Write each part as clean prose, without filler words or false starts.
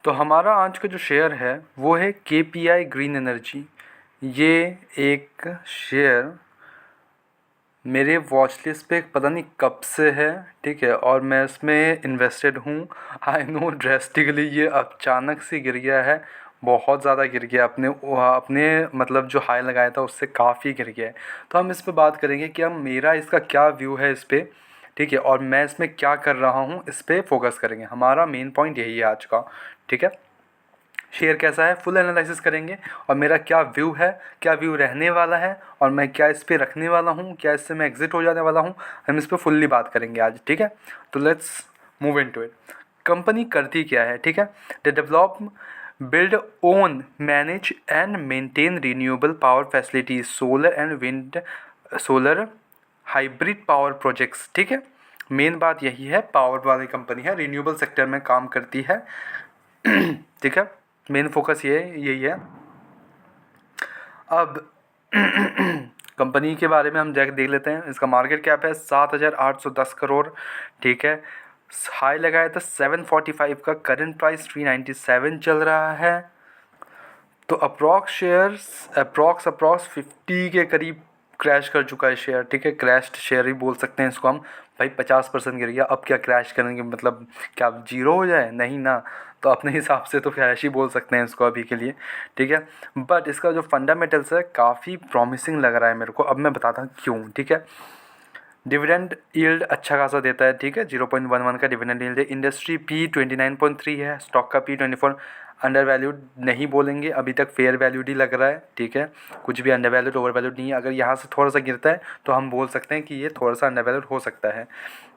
तो हमारा आज का जो शेयर है वो है KPI ग्रीन एनर्जी। ये एक शेयर मेरे वॉच लिस्ट पे पता नहीं कब से है, ठीक है, और मैं इसमें इन्वेस्टेड हूँ। आई नो ड्रेस्टिकली ये अचानक से गिर गया है, बहुत ज़्यादा गिर गया, अपने मतलब जो हाई लगाया था उससे काफ़ी गिर गया है। तो हम इस पे बात करेंगे कि हम मेरा इसका क्या व्यू है इस पर, ठीक है, और मैं इसमें क्या कर रहा हूँ, इस पर फोकस करेंगे। हमारा मेन पॉइंट यही है आज का, ठीक है। शेयर कैसा है फुल एनालिसिस करेंगे, और मेरा क्या व्यू है, क्या व्यू रहने वाला है, और मैं क्या इस पे रखने वाला हूँ, क्या इससे मैं एग्जिट हो जाने वाला हूँ, हम इस पर फुल्ली बात करेंगे आज, ठीक है। तो let's move into it. Company करती क्या है, ठीक है। The develop, build, own, manage and maintain renewable power facilities, solar and wind, solar hybrid power projects, ठीक है। मेन बात यही है, पावर वाली कंपनी है, रिन्यूएबल सेक्टर में काम करती है, ठीक है। मेन फोकस ये यही है। अब कंपनी के बारे में हम देख लेते हैं। इसका मार्केट कैप है 7,810 करोड़, ठीक है। हाई लगाया था 745 का, करंट प्राइस 397 चल रहा है। तो अप्रॉक्स शेयर्स अप्रॉक्स 50 के करीब क्रैश कर चुका है शेयर, ठीक है। क्रैश्ड शेयर ही बोल सकते हैं इसको हम। भाई 50% गिर गया, अब क्या क्रैश करेंगे, मतलब क्या अब जीरो हो जाए, नहीं ना। तो अपने हिसाब से तो क्रैश ही बोल सकते हैं इसको अभी के लिए, ठीक है। बट इसका जो फंडामेंटल्स है काफ़ी प्रॉमिसिंग लग रहा है मेरे को। अब मैं बताता हूँ क्यों, ठीक है। डिविडेंड यील्ड अच्छा खासा देता है, ठीक है। 0.11 का डिविडेंड यील्ड है। इंडस्ट्री P 29.3 है, स्टॉक का P 24। अंडर वैल्यूड नहीं बोलेंगे, अभी तक फेयर वैल्यूड ही लग रहा है, ठीक है। कुछ भी अंडर वैल्यूड ओवर वैल्यूड नहीं है। अगर यहाँ से थोड़ा सा गिरता है तो हम बोल सकते हैं कि ये थोड़ा सा अंडर वैल्यूड हो सकता है।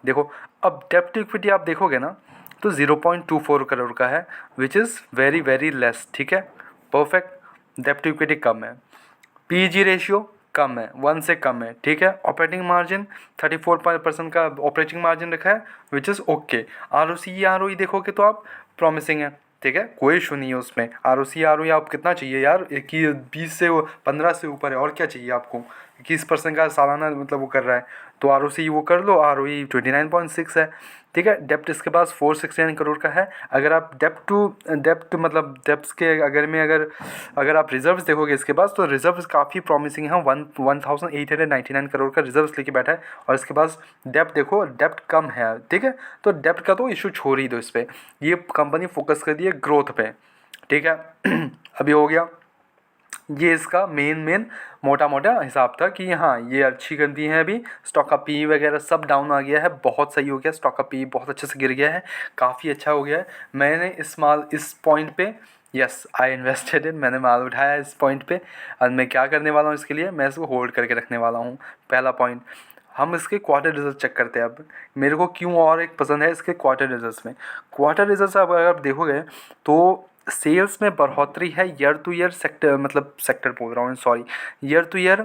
देखो, अब डेप्ट इक्विटी आप देखोगे ना तो 0.24 करोड़ का है, which is very very less, ठीक है। परफेक्ट, डेप्ट इक्विटी कम है। PEG रेशियो कम है, 1 से कम है, ठीक है। ऑपरेटिंग मार्जिन 34% का ऑपरेटिंग मार्जिन रखा है, विच इज़ ओके। ROCE देखोगे तो आप प्रॉमिसिंग है, ठीक है, कोई इशू नहीं है उसमें। ROCE आप कितना चाहिए यार, 20 से 15 से ऊपर है, और क्या चाहिए आपको। 21% का सालाना मतलब वो कर रहा है, तो ROCE वो कर लो। ROE 29.6 है, ठीक है। डेप्ट इसके पास 469 करोड़ का है। अगर आप डेप्ट मतलब डेप्ट के अगर आप रिजर्व्स देखोगे इसके पास, तो रिजर्व्स काफ़ी प्रॉमिसिंग है। 1899 करोड़ का रिजर्व्स लेके बैठा है, और इसके पास डेप्ट देखो, डेप्ट कम है, ठीक है। तो डेप्ट का तो इशू छोड़ ही दो इस पर। ये कंपनी फोकस कर दी है ग्रोथ पे, ठीक है। अभी हो गया ये इसका मेन मोटा मोटा हिसाब था कि हाँ ये अच्छी गंदी है। अभी स्टॉक का पी वगैरह सब डाउन आ गया है, बहुत सही हो गया। स्टॉक का पी बहुत अच्छे से गिर गया है, काफ़ी अच्छा हो गया है। मैंने इस पॉइंट पे, यस आई इन्वेस्टेड इन, मैंने माल उठाया इस पॉइंट पे। और मैं क्या करने वाला हूँ इसके लिए, मैं इसको होल्ड करके रखने वाला हूँ। पहला पॉइंट, हम इसके क्वार्टर रिजल्ट चेक करते हैं। अब मेरे को क्यों और एक पसंद है इसके क्वार्टर रिजल्ट्स में। क्वार्टर रिजल्ट्स अगर आप देखोगे तो सेल्स में बढ़ोतरी है, ईयर टू ईयर सेक्टर, मतलब सेक्टर बोल रहा हूँ sorry, year to year,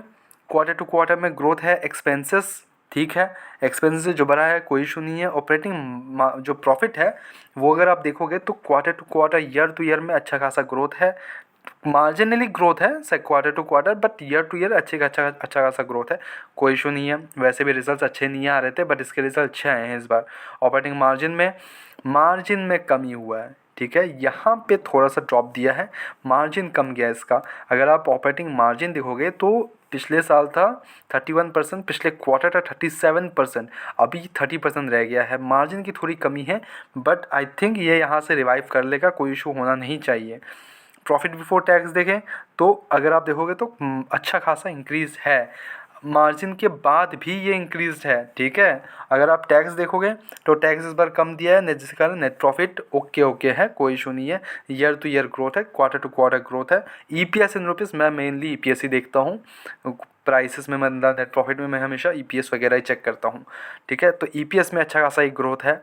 quarter to quarter में ग्रोथ है। एक्सपेंसेस ठीक है, एक्सपेंसेस जो बढ़ा है कोई इशू नहीं है। ऑपरेटिंग जो प्रॉफिट है वो अगर आप देखोगे तो quarter to quarter, year to year में अच्छा खासा ग्रोथ है। मार्जिनली ग्रोथ है quarter to quarter, but year to year अच्छा खासा ग्रोथ है, कोई इशू नहीं है। वैसे भी रिजल्ट्स अच्छे नहीं आ रहे थे, बट इसके रिजल्ट अच्छे आए हैं इस बार। ऑपरेटिंग मार्जिन में कमी हुआ है, ठीक है। यहाँ पे थोड़ा सा ड्रॉप दिया है, मार्जिन कम गया इसका। अगर आप ऑपरेटिंग मार्जिन देखोगे तो पिछले साल था 31%, पिछले क्वार्टर था 37%, अभी 30% रह गया है। मार्जिन की थोड़ी कमी है, बट आई थिंक ये यहाँ से रिवाइव कर लेगा, कोई इशू होना नहीं चाहिए। प्रॉफिट बिफोर टैक्स देखें तो अगर आप देखोगे तो अच्छा खासा इंक्रीज़ है, मार्जिन के बाद भी ये इंक्रीज है, ठीक है। अगर आप टैक्स देखोगे तो टैक्स इस बार कम दिया है, जिसके कारण नेट प्रॉफिट ओके है, कोई इशू नहीं है। ईयर टू ईयर ग्रोथ है, क्वार्टर टू क्वार्टर ग्रोथ है। EPS इन रुपीज़, मैं मेनली EPS ही देखता हूँ। प्राइसेस में मतलब नेट प्रॉफिट में मैं हमेशा EPS वगैरह ही चेक करता हूँ, ठीक है। तो EPS में अच्छा खासा एक ग्रोथ है,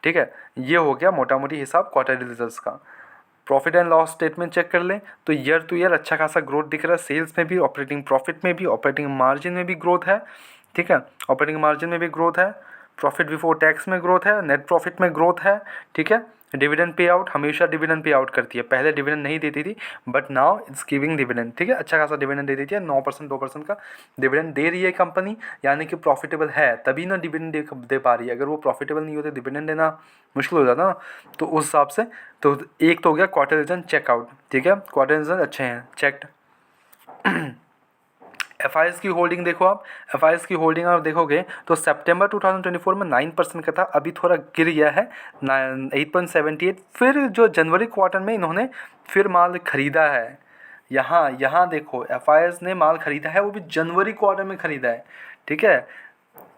ठीक है। ये हो गया मोटा मोटी हिसाब क्वार्टर रिजल्ट्स का। Profit and loss statement check कर लें तो ईयर टू ईयर अच्छा खासा ग्रोथ दिख रहा है। सेल्स में भी, ऑपरेटिंग प्रॉफिट में भी, ऑपरेटिंग मार्जिन में भी ग्रोथ है, ठीक है। ऑपरेटिंग मार्जिन में भी ग्रोथ है, प्रॉफिट बिफोर टैक्स में ग्रोथ है, नेट प्रॉफिट में ग्रोथ है, ठीक है। डिविडेंड पे आउट हमेशा डिविडेंड पे आउट करती है, पहले डिविडेंड नहीं देती थी but now it's giving dividend, ठीक है, अच्छा खासा डिविडेंड दे देती है, 9% 2% का डिविडेंड दे रही है कंपनी, यानी कि प्रॉफिटेबल है तभी ना डिविडेंड दे पा रही है। अगर वो प्रॉफिटेबल नहीं होते डिविडेंड देना मुश्किल हो जाता ना, तो उस हिसाब से तो एक तो हो गया क्वार्टर रिजल्ट चेकआउट, ठीक है, क्वार्टर रिजल्ट अच्छे हैं चेक्ड। एफ की होल्डिंग देखो आप, एफ की होल्डिंग आप देखोगे तो सितंबर 2024 में 9% का था, अभी थोड़ा गिर गया है 8.78। फिर जो जनवरी क्वार्टर में इन्होंने फिर माल ख़रीदा है, यहाँ देखो एफ ने माल ख़रीदा है, वो भी जनवरी क्वार्टर में ख़रीदा है, ठीक है,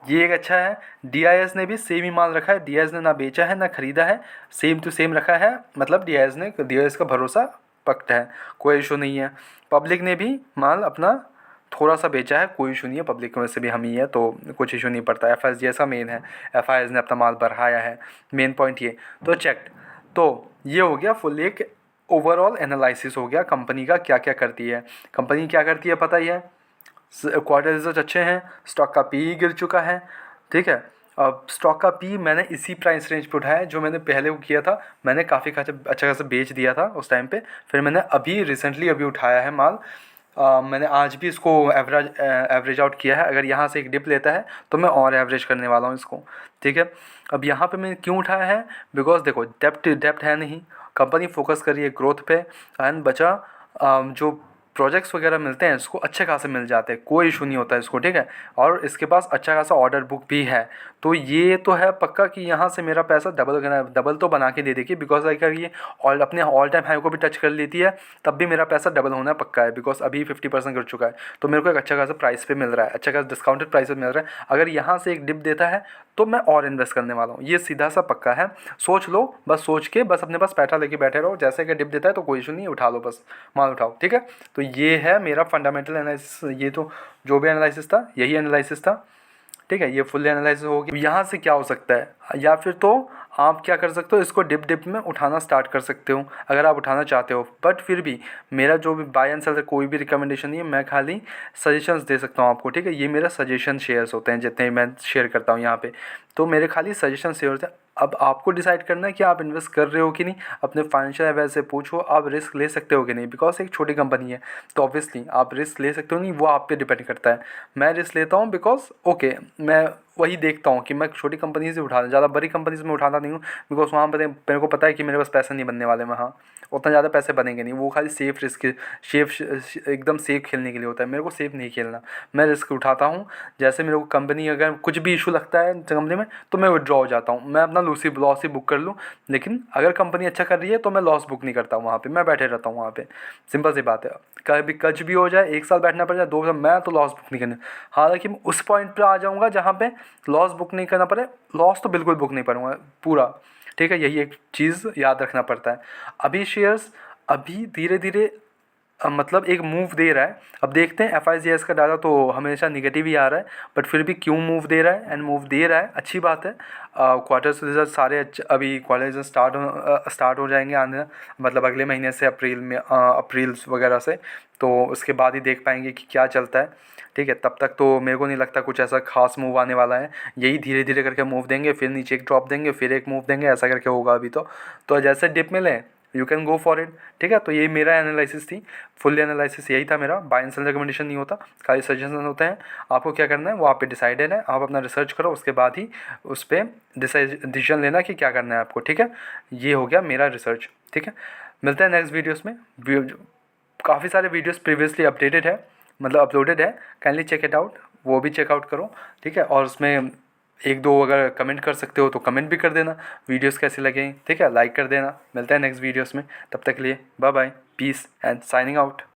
ये एक अच्छा है। डी ने भी सेम ही माल रखा है, डी ने ना बेचा है ना ख़रीदा है, सेम टू सेम रखा है, मतलब डी का भरोसा पक्का है, कोई इशू नहीं है। पब्लिक ने भी माल अपना थोड़ा सा बेचा है, कोई इशू नहीं है, पब्लिक में से भी हम ही है तो कुछ इशू नहीं पड़ता। एफ जैसा मेन है, एफ ने अपना माल बढ़ाया है, मेन पॉइंट ये तो चेक। तो ये हो गया फुल एक ओवरऑल एनालिसिस हो गया कंपनी का क्या क्या करती है। कंपनी क्या करती है पता ही है, क्वार्टर रिजल्ट अच्छे हैं, स्टॉक का पी गिर चुका है, ठीक है। अब स्टॉक का पी मैंने इसी प्राइस रेंज पे उठाया जो मैंने पहले किया था, मैंने काफ़ी अच्छा खासा बेच दिया था उस टाइम पे, फिर मैंने अभी रिसेंटली अभी उठाया है माल। मैंने आज भी इसको एवरेज आउट किया है, अगर यहाँ से एक डिप लेता है तो मैं और एवरेज करने वाला हूँ इसको, ठीक है। अब यहाँ पे मैंने क्यों उठाया है, बिकॉज देखो डेप्ट है नहीं, कंपनी फोकस कर रही है ग्रोथ पे, एंड बचा जो प्रोजेक्ट्स वगैरह मिलते हैं इसको अच्छे खासे मिल जाते हैं, कोई इशू नहीं होता है इसको, ठीक है। और इसके पास अच्छा खासा ऑर्डर बुक भी है, तो ये तो है पक्का कि यहाँ से मेरा पैसा डबल तो बना के दे देगी, बिकॉज अगर ये अपने ऑल टाइम हाई को भी टच कर लेती है तब भी मेरा पैसा डबल होना पक्का है, बिकॉज अभी 50% कर चुका है, तो मेरे को एक अच्छा खासा प्राइस पे मिल रहा है, अच्छा खासा डिस्काउंटेड प्राइस पे मिल रहा है। अगर यहाँ से एक डिप देता है तो मैं और इन्वेस्ट करने वाला हूँ, ये सीधा सा पक्का है। सोच लो, बस सोच के बस अपने पास पैसा लेके बैठे रहो, जैसे कि डिप देता है तो कोई इशू नहीं, उठा लो, बस माल उठाओ, ठीक है। तो ये है मेरा फंडामेंटल एनालिसिस, ये तो जो भी एनालिसिस था यही एनालिसिस था, ठीक है। ये फुल एनालिसिस हो गया। यहाँ से क्या हो सकता है, या फिर तो आप क्या कर सकते हो, इसको डिप में उठाना स्टार्ट कर सकते हो अगर आप उठाना चाहते हो, बट फिर भी मेरा जो भी बाय एंड सेल कोई भी रिकमेंडेशन नहीं है, मैं खाली सजेशंस दे सकता हूँ आपको, ठीक है। ये मेरा सजेशन शेयर्स होते हैं जितने मैं शेयर करता हूँ यहाँ पे, तो मेरे खाली सजेशन शेयर होते हैं। अब आपको डिसाइड करना है कि आप इन्वेस्ट कर रहे हो कि नहीं, अपने फाइनेंशियल एडवाइजर से पूछो आप रिस्क ले सकते हो कि नहीं, बिकॉज एक छोटी कंपनी है तो ऑब्वियसली आप रिस्क ले सकते हो नहीं, वो आप पे डिपेंड करता है। मैं रिस्क लेता हूँ बिकॉज ओके, मैं वही देखता हूँ कि मैं छोटी कंपनी से उठाना, ज़्यादा बड़ी कंपनीज में उठाता नहीं हूँ, बिकॉज वहाँ पर मेरे को पता है कि मेरे पास पैसे नहीं बनने वाले वहाँ, उतना ज़्यादा पैसे बनेंगे नहीं, वो खाली सेफ रिस्क एकदम सेफ खेलने के लिए होता है, मेरे को सेफ नहीं खेलना, मैं रिस्क उठाता हूँ। जैसे मेरे को कंपनी अगर कुछ भी इशू लगता है कंपनी में तो मैं विड्रॉ हो जाता हूँ, मैं अपना लॉस ही बुक कर लूँ, लेकिन अगर कंपनी अच्छा कर रही है तो मैं लॉस बुक नहीं करता हूँ, वहाँ पर मैं बैठे रहता हूँ वहाँ पर, सिंपल सी बात है। कभी कुछ भी हो जाए, 1 साल बैठना पड़ जाए, 2 साल, मैं तो लॉस बुक नहीं करने। हालांकि मैं उस पॉइंट पर आ जाऊँगा जहाँ पे लॉस बुक नहीं करना पड़े, लॉस तो बिल्कुल बुक नहीं करूँगा पूरा, ठीक है। यही एक चीज़ याद रखना पड़ता है। अभी शेयर्स अभी धीरे धीरे मतलब एक मूव दे रहा है, अब देखते हैं। एफ का डाटा तो हमेशा निगेटिव ही आ रहा है, बट फिर भी क्यों मूव दे रहा है, एंड मूव दे रहा है अच्छी बात है। क्वार्टर्स रिजल्ट सारे अभी क्वार्टर स्टार्ट हो जाएंगे आने, मतलब अगले महीने से, अप्रैल वगैरह से, तो उसके बाद ही देख पाएंगे कि क्या चलता है, ठीक है। तब तक तो मेरे को नहीं लगता कुछ ऐसा खास मूव आने वाला है, यही धीरे धीरे करके मूव देंगे, फिर नीचे एक ड्रॉप देंगे, फिर एक मूव देंगे, ऐसा करके होगा अभी तो जैसे डिप में लें you can go for it, ठीक है। तो ये मेरा एनालिसिस थी, फुल एनालिसिस यही था मेरा, बाय एंड सेल रिकमेंडेशन नहीं होता, खाली सजेशन होते हैं। आपको क्या करना है वो आप पे डिसाइडेड है, आप अपना रिसर्च करो, उसके बाद ही उस पर डिसीजन लेना कि क्या करना है आपको, ठीक है। ये हो गया मेरा रिसर्च, ठीक है। मिलते हैं नेक्स्ट वीडियोज़ में, काफ़ी सारे वीडियोज़ प्रीवियसली अपडेटेड है, मतलब अपलोडेड है, काइंडली चेक इट आउट, वो भी चेकआउट करो, ठीक है। और उसमें 1-2 अगर कमेंट कर सकते हो तो कमेंट भी कर देना, वीडियोस कैसे लगे, ठीक है, लाइक कर देना। मिलता है नेक्स्ट वीडियोस में, तब तक के लिए bye bye, peace and signing out.